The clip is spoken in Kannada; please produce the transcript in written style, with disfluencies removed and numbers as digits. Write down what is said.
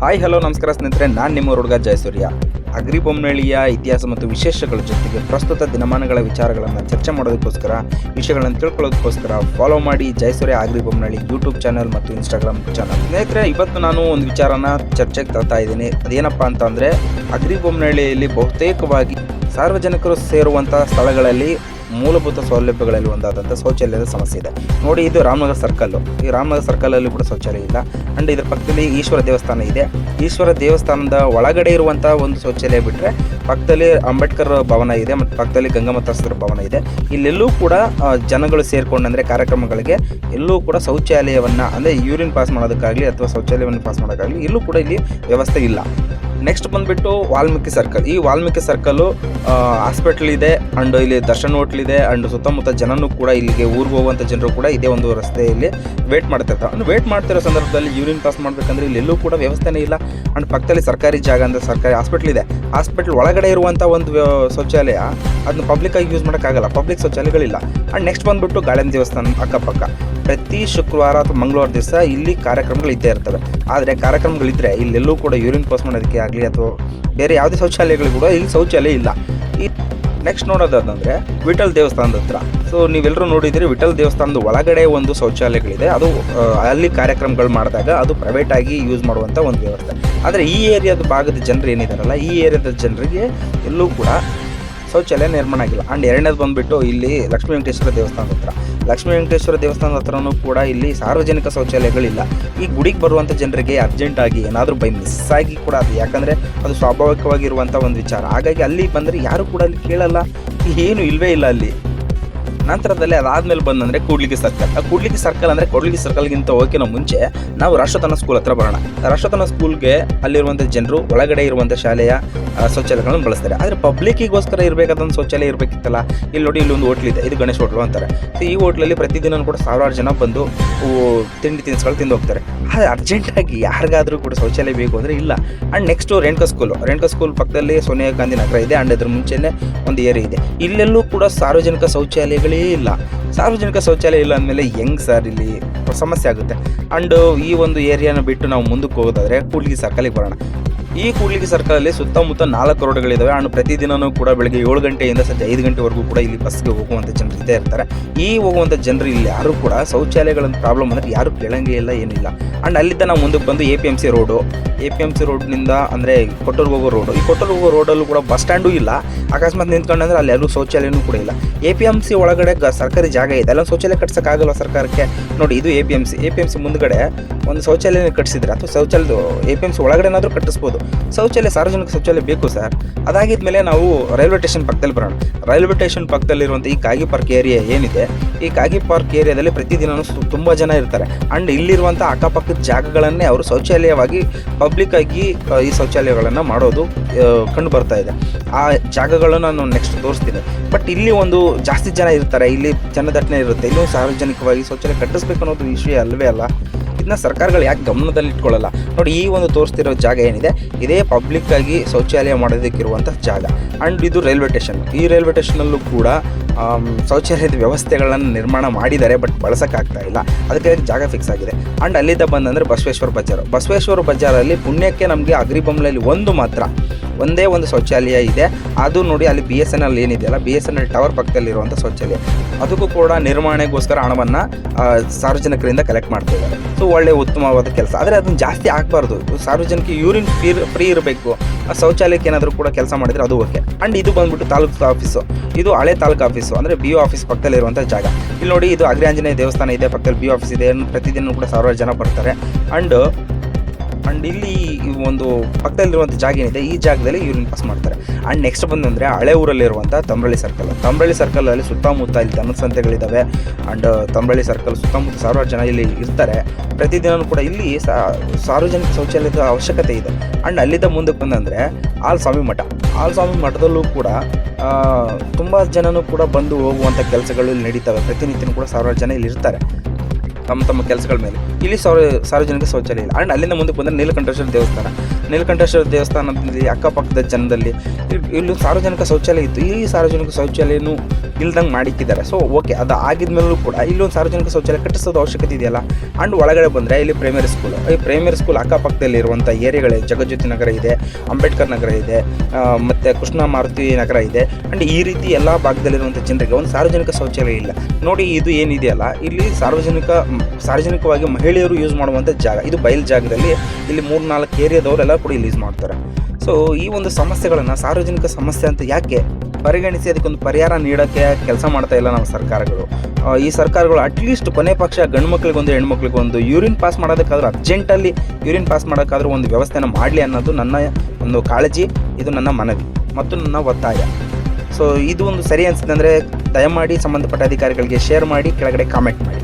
ಹಾಯ್ ಹಲೋ ನಮಸ್ಕಾರ ಸ್ನೇಹಿತರೆ, ನಾನು ನಿಮ್ಮ ಹುಡುಗ ಜಯಸೂರ್ಯ. ಅಗ್ರಿಬೊಮ್ಮನಹಳ್ಳಿಯ ಇತಿಹಾಸ ಮತ್ತು ವಿಶೇಷಗಳ ಜೊತೆಗೆ ಪ್ರಸ್ತುತ ದಿನಮಾನಗಳ ವಿಚಾರಗಳನ್ನು ಚರ್ಚೆ ಮಾಡೋದಕ್ಕೋಸ್ಕರ, ವಿಷಯಗಳನ್ನು ತಿಳ್ಕೊಳ್ಳೋದಕ್ಕೋಸ್ಕರ ಫಾಲೋ ಮಾಡಿ ಜಯಸೂರ್ಯ ಅಗ್ರಿಬೊಮ್ಮನಹಳ್ಳಿ ಯೂಟ್ಯೂಬ್ ಚಾನಲ್ ಮತ್ತು ಇನ್ಸ್ಟಾಗ್ರಾಮ್ ಚಾನಲ್. ಸ್ನೇಹಿತರೆ, ಇವತ್ತು ನಾನು ಒಂದು ವಿಚಾರನ ಚರ್ಚೆಗೆ ತರ್ತಾ ಇದ್ದೀನಿ. ಅದೇನಪ್ಪ ಅಂತಂದರೆ, ಅಗ್ರಿಬೊಮ್ಮನಹಳ್ಳಿಯಲ್ಲಿ ಬಹುತೇಕವಾಗಿ ಸಾರ್ವಜನಿಕರು ಸೇರುವಂಥ ಸ್ಥಳಗಳಲ್ಲಿ ಮೂಲಭೂತ ಸೌಲಭ್ಯಗಳಲ್ಲಿ ಒಂದಾದಂಥ ಶೌಚಾಲಯದ ಸಮಸ್ಯೆ ಇದೆ. ನೋಡಿ, ಇದು ರಾಮನಗರ ಸರ್ಕಲ್ಲು. ಈ ರಾಮನಗರ ಸರ್ಕಲಲ್ಲಿ ಕೂಡ ಶೌಚಾಲಯ ಇಲ್ಲ. ಆ್ಯಂಡ್ ಇದರ ಪಕ್ಕದಲ್ಲಿ ಈಶ್ವರ ದೇವಸ್ಥಾನ ಇದೆ. ಈಶ್ವರ ದೇವಸ್ಥಾನದ ಒಳಗಡೆ ಇರುವಂಥ ಒಂದು ಶೌಚಾಲಯ ಬಿಟ್ಟರೆ ಪಕ್ಕದಲ್ಲಿ ಅಂಬೇಡ್ಕರ್ ಭವನ ಇದೆ ಮತ್ತು ಪಕ್ಕದಲ್ಲಿ ಗಂಗಮ್ಮತಸ್ತರ ಭವನ ಇದೆ. ಇಲ್ಲೆಲ್ಲೂ ಕೂಡ ಜನಗಳು ಸೇರಿಕೊಂಡು, ಅಂದರೆ ಕಾರ್ಯಕ್ರಮಗಳಿಗೆ ಎಲ್ಲೂ ಕೂಡ ಶೌಚಾಲಯವನ್ನು, ಅಂದರೆ ಯೂರಿನ್ ಪಾಸ್ ಮಾಡೋದಕ್ಕಾಗಲಿ ಅಥವಾ ಶೌಚಾಲಯವನ್ನು ಪಾಸ್ ಮಾಡೋಕ್ಕಾಗಲಿ ಎಲ್ಲೂ ಕೂಡ ಇಲ್ಲಿ ವ್ಯವಸ್ಥೆ ಇಲ್ಲ. ನೆಕ್ಸ್ಟ್ ಬಂದುಬಿಟ್ಟು ವಾಲ್ಮೀಕಿ ಸರ್ಕಲ್. ಈ ವಾಲ್ಮೀಕಿ ಸರ್ಕಲ್ಲು ಹಾಸ್ಪಿಟಲ್ ಇದೆ, ಆ್ಯಂಡ್ ಇಲ್ಲಿ ದರ್ಶನ್ ಹೋಟ್ಲ್ ಇದೆ, ಆ್ಯಂಡ್ ಸುತ್ತಮುತ್ತ ಜನನೂ ಕೂಡ ಇಲ್ಲಿಗೆ ಊರಿಗೆ ಹೋಗುವಂಥ ಜನರು ಕೂಡ ಇದೇ ಒಂದು ರಸ್ತೆಯಲ್ಲಿ ವೇಟ್ ಮಾಡ್ತಿರ್ತಾರೆ. ಆ್ಯಂಡ್ ವೇಟ್ ಮಾಡ್ತಿರೋ ಸಂದರ್ಭದಲ್ಲಿ ಯೂರಿನ್ ಪಾಸ್ ಮಾಡಬೇಕಂದ್ರೆ ಇಲ್ಲೆಲ್ಲೂ ಕೂಡ ವ್ಯವಸ್ಥೆನೇ ಇಲ್ಲ. ಆ್ಯಂಡ್ ಪಕ್ಕದಲ್ಲಿ ಸರ್ಕಾರಿ ಜಾಗ, ಅಂದರೆ ಸರ್ಕಾರಿ ಹಾಸ್ಪಿಟ್ಲ್ ಇದೆ. ಹಾಸ್ಪಿಟ್ಲ್ ಒಳಗಡೆ ಇರುವಂಥ ಒಂದು ಶೌಚಾಲಯ ಅದನ್ನ ಪಬ್ಲಿಕ್ಕಾಗಿ ಯೂಸ್ ಮಾಡೋಕ್ಕಾಗಲ್ಲ, ಪಬ್ಲಿಕ್ ಶೌಚಾಲಯಗಳಿಲ್ಲ. ಆ್ಯಂಡ್ ನೆಕ್ಸ್ಟ್ ಬಂದುಬಿಟ್ಟು ಗಾಳಿಯಮ್ಮ ದೇವಸ್ಥಾನ ಅಕ್ಕಪಕ್ಕ ಪ್ರತಿ ಶುಕ್ರವಾರ ಅಥವಾ ಮಂಗಳವಾರ ದಿವಸ ಇಲ್ಲಿ ಕಾರ್ಯಕ್ರಮಗಳು ಇದ್ದೇ ಇರ್ತವೆ. ಆದರೆ ಕಾರ್ಯಕ್ರಮಗಳಿದ್ದರೆ ಇಲ್ಲೆಲ್ಲೂ ಕೂಡ ಯೂರಿನ್ ಪಾಸ್ ಮಾಡೋದಕ್ಕೆ ಆಗಲಿ ಅಥವಾ ಬೇರೆ ಯಾವುದೇ ಶೌಚಾಲಯಗಳು ಕೂಡ ಇಲ್ಲಿ ಶೌಚಾಲಯ ಇಲ್ಲ. ಈ ನೆಕ್ಸ್ಟ್ ನೋಡೋದಾದಂದರೆ ವಿಠಲ್ ದೇವಸ್ಥಾನದ ಹತ್ರ. ಸೊ ನೀವೆಲ್ಲರೂ ನೋಡಿದ್ದೀರಿ, ವಿಠಲ್ ದೇವಸ್ಥಾನದ ಒಳಗಡೆ ಒಂದು ಶೌಚಾಲಯಗಳಿದೆ. ಅದು ಅಲ್ಲಿ ಕಾರ್ಯಕ್ರಮಗಳು ಮಾಡಿದಾಗ ಅದು ಪ್ರೈವೇಟಾಗಿ ಯೂಸ್ ಮಾಡುವಂಥ ಒಂದು ವ್ಯವಸ್ಥೆ. ಆದರೆ ಈ ಏರಿಯಾದ ಭಾಗದ ಜನರು ಏನಿದಾರಲ್ಲ, ಈ ಏರಿಯಾದ ಜನರಿಗೆ ಎಲ್ಲೂ ಕೂಡ ಶೌಚಾಲಯ ನಿರ್ಮಾಣ ಆಗಿಲ್ಲ. ಆ್ಯಂಡ್ ಎರಡನೇದು ಬಂದುಬಿಟ್ಟು ಇಲ್ಲಿ ಲಕ್ಷ್ಮೀ ವೆಂಕಟೇಶ್ವರ ದೇವಸ್ಥಾನದ ಹತ್ರ. ಲಕ್ಷ್ಮೀ ವೆಂಕಟೇಶ್ವರ ದೇವಸ್ಥಾನದ ಹತ್ರನೂ ಕೂಡ ಇಲ್ಲಿ ಸಾರ್ವಜನಿಕ ಶೌಚಾಲಯಗಳಿಲ್ಲ. ಈ ಗುಡಿಗೆ ಬರುವಂಥ ಜನರಿಗೆ ಅರ್ಜೆಂಟಾಗಿ ಏನಾದರೂ ಬೈ ಮಿಸ್ ಆಗಿ ಕೂಡ ಅದು, ಯಾಕಂದರೆ ಅದು ಸ್ವಾಭಾವಿಕವಾಗಿರುವಂಥ ಒಂದು ವಿಚಾರ. ಹಾಗಾಗಿ ಅಲ್ಲಿ ಬಂದರೆ ಯಾರು ಕೂಡ ಅಲ್ಲಿ ಕೇಳಲ್ಲ, ಏನು ಇಲ್ಲವೇ ಇಲ್ಲ ಅಲ್ಲಿ. ನಂತರದಲ್ಲಿ ಅದಾದಮೇಲೆ ಬಂದಂದರೆ ಕೂಡ್ಲಿಗಿ ಸರ್ಕಲ್. ಆ ಕೂಡ್ಲಿಗಿ ಸರ್ಕಲ್ ಅಂದರೆ ಕೂಡ್ಲಿಗಿ ಸರ್ಕಲ್ಗಿಂತ ಹೋಗೋಕ್ಕಿಂತ ಮುಂಚೆ ನಾವು ರಾಷ್ಟ್ರತನ ಸ್ಕೂಲ್ ಹತ್ರ ಬರೋಣ. ರಾಷ್ಟ್ರತನ ಸ್ಕೂಲ್ಗೆ ಅಲ್ಲಿರುವಂಥ ಜನರು ಒಳಗಡೆ ಇರುವಂಥ ಶಾಲೆಯ ಶೌಚಾಲಯಗಳನ್ನು ಬಳಸ್ತಾರೆ. ಆದರೆ ಪಬ್ಲಿಕ್ಕಿಗೋಸ್ಕರ ಇರಬೇಕಾದಂಥ ಶೌಚಾಲಯ ಇರಬೇಕಿತ್ತಲ್ಲ. ಇಲ್ಲಿ ನೋಡಿ, ಇಲ್ಲೊಂದು ಹೋಟ್ಲಿದೆ, ಇದು ಗಣೇಶ್ ಹೋಟ್ಲು ಅಂತಾರೆ. ಸೊ ಈ ಹೋಟ್ಲಲ್ಲಿ ಪ್ರತಿದಿನ ಕೂಡ ಸಾವಿರಾರು ಜನ ಬಂದು ತಿಂಡಿ ತಿನಿಸುಗಳು ತಿಂದು ಹೋಗ್ತಾರೆ. ಆದರೆ ಅರ್ಜೆಂಟಾಗಿ ಯಾರಿಗಾದರೂ ಕೂಡ ಶೌಚಾಲಯ ಬೇಕು ಅಂದರೆ ಇಲ್ಲ. ಆ್ಯಂಡ್ ನೆಕ್ಸ್ಟು ರೇಣುಕಾ ಸ್ಕೂಲ್ ಪಕ್ಕದಲ್ಲಿ ಸೋನಿಯಾ ಗಾಂಧಿ ನಗರ ಇದೆ. ಆ್ಯಂಡ್ ಅದ್ರ ಮುಂಚೆನೇ ಒಂದು ಏರಿಯಾ ಇದೆ. ಇಲ್ಲೆಲ್ಲೂ ಕೂಡ ಸಾರ್ವಜನಿಕ ಶೌಚಾಲಯಗಳೇ ಇಲ್ಲ. ಸಾರ್ವಜನಿಕ ಶೌಚಾಲಯ ಇಲ್ಲ ಅಂದಮೇಲೆ ಹೆಂಗೆ ಸರ್ ಇಲ್ಲಿ ಸಮಸ್ಯೆ ಆಗುತ್ತೆ. ಆ್ಯಂಡ್ ಈ ಒಂದು ಏರಿಯಾನ ಬಿಟ್ಟು ನಾವು ಮುಂದಕ್ಕೆ ಹೋಗೋದಾದರೆ ಕೂಡ್ಲಿಗಿ ಸರ್ಕಲಿಗೆ ಬರೋಣ. ಈ ಕೂಡ್ಲಿಗಿ ಸರ್ಕಲಲ್ಲಿ ಸುತ್ತಮುತ್ತ 4 ರೋಡ್ಗಳಿದ್ದಾವೆ. ಆ್ಯಂಡ್ ಪ್ರತಿದಿನವೂ ಕೂಡ ಬೆಳಗ್ಗೆ 7 ಗಂಟೆಯಿಂದ ಸಂಜೆ 5 ಗಂಟೆವರೆಗೂ ಕೂಡ ಇಲ್ಲಿ ಬಸ್ಗೆ ಹೋಗುವಂಥ ಜನರು ಇದ್ದೇ ಇರ್ತಾರೆ. ಈ ಹೋಗುವಂಥ ಜನರು ಇಲ್ಲಿ ಯಾರೂ ಕೂಡ ಶೌಚಾಲಯಗಳನ್ನ ಪ್ರಾಬ್ಲಮ್ ಅಂದರೆ ಯಾರೂ ಕೇಳಂಗೇ ಇಲ್ಲ, ಏನಿಲ್ಲ. ಆ್ಯಂಡ್ ಅಲ್ಲಿದ್ದ ನಾವು ಮುಂದಕ್ಕೆ ಬಂದು APMC ರೋಡ್ನಿಂದ ಅಂದರೆ ಕೊಟ್ಟೂರಿಗೆ ಹೋಗೋ ರೋಡು. ಈ ಕೊಟ್ಟೂರಿಗೆ ಹೋಗೋ ರೋಡಲ್ಲೂ ಕೂಡ ಬಸ್ ಸ್ಟ್ಯಾಂಡೂ ಇಲ್ಲ. ಅಕಸ್ಮಾತ್ ನಿಂತ್ಕೊಂಡ್ರೆ ಅಲ್ಲಿ ಎಲ್ಲೂ ಶೌಚಾಲಯನೂ ಕೂಡ ಇಲ್ಲ. APMC ಒಳಗಡೆ ಸರ್ಕಾರಿ ಜಾಗ ಇದೆ, ಅಲ್ಲ ಶೌಚಾಲಯ ಕಟ್ಸೋಕ್ಕಾಗಲ್ಲ ಸರ್ಕಾರಕ್ಕೆ. ನೋಡಿ, ಇದು APMC ಮುಂದ್ಗಡೆ ಒಂದು ಶೌಚಾಲಯ ಕಟ್ಟಿಸಿದ್ರೆ ಅಥವಾ ಶೌಚಾಲಯದ APMC ಒಳಗಡೆನಾದರೂ ಕಟ್ಟಿಸ್ಬೋದು. ಶೌಚಾಲಯ, ಸಾರ್ವಜನಿಕ ಶೌಚಾಲಯ ಬೇಕು ಸರ್. ಅದಾಗಿದ್ಮೇಲೆ ನಾವು ರೈಲ್ವೆ ಸ್ಟೇಷನ್ ಪಕ್ಕದಲ್ಲಿ ಬರೋಣ. ರೈಲ್ವೆ ಸ್ಟೇಷನ್ ಪಕ್ಕದಲ್ಲಿರುವಂಥ ಈ ಕಾಗಿ ಪಾರ್ಕ್ ಏರಿಯಾ ಏನಿದೆ, ಈ ಕಾಗಿ ಪಾರ್ಕ್ ಏರಿಯಾದಲ್ಲಿ ಪ್ರತಿದಿನ ತುಂಬ ಜನ ಇರ್ತಾರೆ. ಆ್ಯಂಡ್ ಇಲ್ಲಿರುವಂಥ ಅಕ್ಕಪಕ್ಕದ ಜಾಗಗಳನ್ನೇ ಅವರು ಶೌಚಾಲಯವಾಗಿ ಪಬ್ಲಿಕ್ಕಾಗಿ ಈ ಶೌಚಾಲಯಗಳನ್ನು ಮಾಡೋದು ಕಂಡು ಬರ್ತಾ ಇದೆ. ಆ ಜಾಗಗಳನ್ನು ನಾನು ನೆಕ್ಸ್ಟ್ ತೋರಿಸ್ತೀನಿ. ಬಟ್ ಇಲ್ಲಿ ಒಂದು ಜಾಸ್ತಿ ಜನ ಇರ್ತಾರೆ, ಇಲ್ಲಿ ಜನದಟ್ಟಣೆ ಇರುತ್ತೆ, ಇಲ್ಲೂ ಸಾರ್ವಜನಿಕವಾಗಿ ಶೌಚಾಲಯ ಕಟ್ಟಿಸ್ಬೇಕು ಅನ್ನೋದು ವಿಷಯ ಅಲ್ಲವೇ ಅಲ್ಲ. ಇದನ್ನ ಸರ್ಕಾರಗಳು ಯಾಕೆ ಗಮನದಲ್ಲಿ ಇಟ್ಕೊಳ್ಳಲ್ಲ? ನೋಡಿ, ಈ ಒಂದು ತೋರಿಸ್ತಿರೋ ಜಾಗ ಏನಿದೆ, ಇದೇ ಪಬ್ಲಿಕ್ಕಾಗಿ ಶೌಚಾಲಯ ಮಾಡೋದಕ್ಕಿರುವಂಥ ಜಾಗ. ಆ್ಯಂಡ್ ಇದು ರೈಲ್ವೆ ಸ್ಟೇಷನ್. ಈ ರೈಲ್ವೆ ಸ್ಟೇಷನಲ್ಲೂ ಕೂಡ ಶೌಚಾಲಯದ ವ್ಯವಸ್ಥೆಗಳನ್ನು ನಿರ್ಮಾಣ ಮಾಡಿದ್ದಾರೆ, ಬಟ್ ಬಳಸೋಕ್ಕಾಗ್ತಾ ಇಲ್ಲ. ಅದಕ್ಕೆ ಜಾಗ ಫಿಕ್ಸ್ ಆಗಿದೆ. ಆ್ಯಂಡ್ ಅಲ್ಲಿದ್ದ ಬಂದಂದರೆ ಬಸವೇಶ್ವರ ಬಜಾರಲ್ಲಿ ಪುಣ್ಯಕ್ಕೆ ನಮಗೆ ಅಗ್ರಿಬೊಮ್ಮನಹಳ್ಳಿ ಒಂದೇ ಒಂದು ಶೌಚಾಲಯ ಇದೆ. ಅದು ನೋಡಿ, ಅಲ್ಲಿ BSNL ಏನಿದೆಯಲ್ಲ, BSNL ಟವರ್ ಪಕ್ಕದಲ್ಲಿರುವಂಥ ಶೌಚಾಲಯ, ಅದಕ್ಕೂ ಕೂಡ ನಿರ್ವಹಣೆಗೋಸ್ಕರ ಹಣವನ್ನು ಸಾರ್ವಜನಿಕರಿಂದ ಕಲೆಕ್ಟ್ ಮಾಡ್ತಿದ್ದಾರೆ. ಸೊ ಒಳ್ಳೆ ಉತ್ತಮವಾದ ಕೆಲಸ. ಆದರೆ ಅದನ್ನು ಜಾಸ್ತಿ ಆಗಬಾರ್ದು. ಸಾರ್ವಜನಿಕ ಯೂರಿನ್ ಫ್ರೀ ಇರಬೇಕು. ಆ ಶೌಚಾಲಯಕ್ಕೆ ಏನಾದರೂ ಕೂಡ ಕೆಲಸ ಮಾಡಿದರೆ ಅದು ಓಕೆ. ಆ್ಯಂಡ್ ಇದು ಬಂದುಬಿಟ್ಟು ತಾಲೂಕು ಆಫೀಸು. ಇದು ಹಳೆ ತಾಲೂಕು ಆಫೀಸು, ಅಂದರೆ BO ಆಫೀಸ್ ಪಕ್ಕದಲ್ಲಿರುವಂಥ ಜಾಗ. ಇಲ್ಲಿ ನೋಡಿ, ಇದು ಅಗ್ರಿ ಆಂಜನೇಯ ದೇವಸ್ಥಾನ ಇದೆ, ಪಕ್ಕದಲ್ಲಿ BO ಆಫೀಸ್ ಇದೆ. ಪ್ರತಿದಿನ ಕೂಡ ಸಾವಿರಾರು ಜನ ಬರ್ತಾರೆ. ಆ್ಯಂಡ್ ಇಲ್ಲಿ ಒಂದು ಪಕ್ಕದಲ್ಲಿರುವಂಥ ಜಾಗ ಏನಿದೆ, ಈ ಜಾಗದಲ್ಲಿ ಯೂರಿನ್ ಪಾಸ್ ಮಾಡ್ತಾರೆ. ಆ್ಯಂಡ್ ನೆಕ್ಸ್ಟ್ ಬಂದಂದರೆ ಹಳೆ ಊರಲ್ಲಿರುವಂಥ ತಂಬ್ರಳ್ಳಿ ಸರ್ಕಲಲ್ಲಿ ಸುತ್ತಮುತ್ತ ಇಲ್ಲಿ ದನದ ಸಂತೆಗಳಿದ್ದಾವೆ. ಆ್ಯಂಡ್ ತಂಬ್ರಳ್ಳಿ ಸರ್ಕಲ್ ಸುತ್ತಮುತ್ತ ಸಾವಿರಾರು ಜನ ಇಲ್ಲಿ ಇರ್ತಾರೆ. ಪ್ರತಿದಿನ ಕೂಡ ಇಲ್ಲಿ ಸಾರ್ವಜನಿಕ ಶೌಚಾಲಯದ ಅವಶ್ಯಕತೆ ಇದೆ. ಆ್ಯಂಡ್ ಅಲ್ಲಿದ್ದ ಮುಂದಕ್ಕೆ ಬಂದಂದರೆ ಆಲ್ಸ್ವಾಮಿ ಮಠದಲ್ಲೂ ಕೂಡ ತುಂಬ ಜನನೂ ಕೂಡ ಬಂದು ಹೋಗುವಂಥ ಕೆಲಸಗಳು ಇಲ್ಲಿ ನಡೀತವೆ. ಪ್ರತಿನಿತ್ಯನೂ ಕೂಡ ಸಾವಿರಾರು ಜನ ಇಲ್ಲಿ ಇರ್ತಾರೆ ತಮ್ಮ ಕೆಲಸಗಳ ಮೇಲೆ. ಇಲ್ಲಿ ಸಾರ್ವಜನಿಕ ಶೌಚಾಲಯ ಇಲ್ಲ. ಆ್ಯಂಡ್ ಅಲ್ಲಿಂದ ಮುಂದಕ್ಕೆ ಬಂದರೆ ನೀಲಕಂಠೇಶ್ವರ ದೇವಸ್ಥಾನದಲ್ಲಿ ಅಕ್ಕಪಕ್ಕದ ಜನದಲ್ಲಿ ಇಲ್ಲಿ ಸಾರ್ವಜನಿಕ ಶೌಚಾಲಯ ಇತ್ತು. ಈ ಸಾರ್ವಜನಿಕ ಶೌಚಾಲಯನೂ ಇಲ್ದಂಗೆ ಮಾಡಿಕ್ಕಿದ್ದಾರೆ. ಸೊ ಓಕೆ, ಅದು ಆಗಿದ್ಮೇಲೂ ಕೂಡ ಇಲ್ಲೊಂದು ಸಾರ್ವಜನಿಕ ಶೌಚಾಲಯ ಕಟ್ಟಿಸೋದು ಅವಶ್ಯಕತೆ ಇದೆಯಲ್ಲ. ಆ್ಯಂಡ್ ಒಳಗಡೆ ಬಂದರೆ ಇಲ್ಲಿ ಪ್ರೈಮರಿ ಸ್ಕೂಲು, ಈ ಪ್ರೈಮರಿ ಸ್ಕೂಲ್ ಅಕ್ಕಪಕ್ಕದಲ್ಲಿ ಇರುವಂಥ ಏರಿಯಾಗಳೇ ಜಗಜ್ಯೋತಿ ನಗರ ಇದೆ, ಅಂಬೇಡ್ಕರ್ ನಗರ ಇದೆ, ಮತ್ತು ಕೃಷ್ಣ ಮಾರುತಿ ನಗರ ಇದೆ. ಆ್ಯಂಡ್ ಈ ರೀತಿ ಎಲ್ಲ ಭಾಗದಲ್ಲಿರುವಂಥ ಜನರಿಗೆ ಒಂದು ಸಾರ್ವಜನಿಕ ಶೌಚಾಲಯ ಇಲ್ಲ. ನೋಡಿ, ಇದು ಏನಿದೆಯಲ್ಲ, ಇಲ್ಲಿ ಸಾರ್ವಜನಿಕವಾಗಿ ಮಹಿಳೆಯರು ಯೂಸ್ ಮಾಡುವಂಥ ಜಾಗ, ಇದು ಬಯಲು ಜಾಗದಲ್ಲಿ ಇಲ್ಲಿ 3-4 ಏರಿಯಾದವರೆಲ್ಲ ಕೂಡ ಇಲ್ಲಿ ಯೂಸ್ ಮಾಡ್ತಾರೆ. ಸೊ ಈ ಒಂದು ಸಮಸ್ಯೆಗಳನ್ನು ಸಾರ್ವಜನಿಕ ಸಮಸ್ಯೆ ಅಂತ ಯಾಕೆ ಪರಿಗಣಿಸಿ ಅದಕ್ಕೊಂದು ಪರಿಹಾರ ನೀಡೋಕ್ಕೆ ಕೆಲಸ ಮಾಡ್ತಾ ಇಲ್ಲ ನಮ್ಮ ಸರ್ಕಾರಗಳು. ಈ ಸರ್ಕಾರಗಳು ಅಟ್ಲೀಸ್ಟ್ ಕೊನೆ ಪಕ್ಷ ಗಂಡು ಮಕ್ಕಳಿಗೊಂದು ಹೆಣ್ಮಕ್ಳಿಗೊಂದು ಯೂರಿನ್ ಪಾಸ್ ಮಾಡೋದಕ್ಕಾದ್ರೂ ಅರ್ಜೆಂಟಲ್ಲಿ ಯೂರಿನ್ ಪಾಸ್ ಮಾಡೋಕ್ಕಾದ್ರೂ ಒಂದು ವ್ಯವಸ್ಥೆನ ಮಾಡಲಿ ಅನ್ನೋದು ನನ್ನ ಒಂದು ಕಾಳಜಿ, ಇದು ನನ್ನ ಮನವಿ ಮತ್ತು ನನ್ನ ಒತ್ತಾಯ. ಸೊ ಇದು ಒಂದು ಸರಿ ಅನಿಸಿದೆ ಅಂದರೆ ದಯಮಾಡಿ ಸಂಬಂಧಪಟ್ಟ ಅಧಿಕಾರಿಗಳಿಗೆ ಶೇರ್ ಮಾಡಿ, ಕೆಳಗಡೆ ಕಾಮೆಂಟ್ ಮಾಡಿ.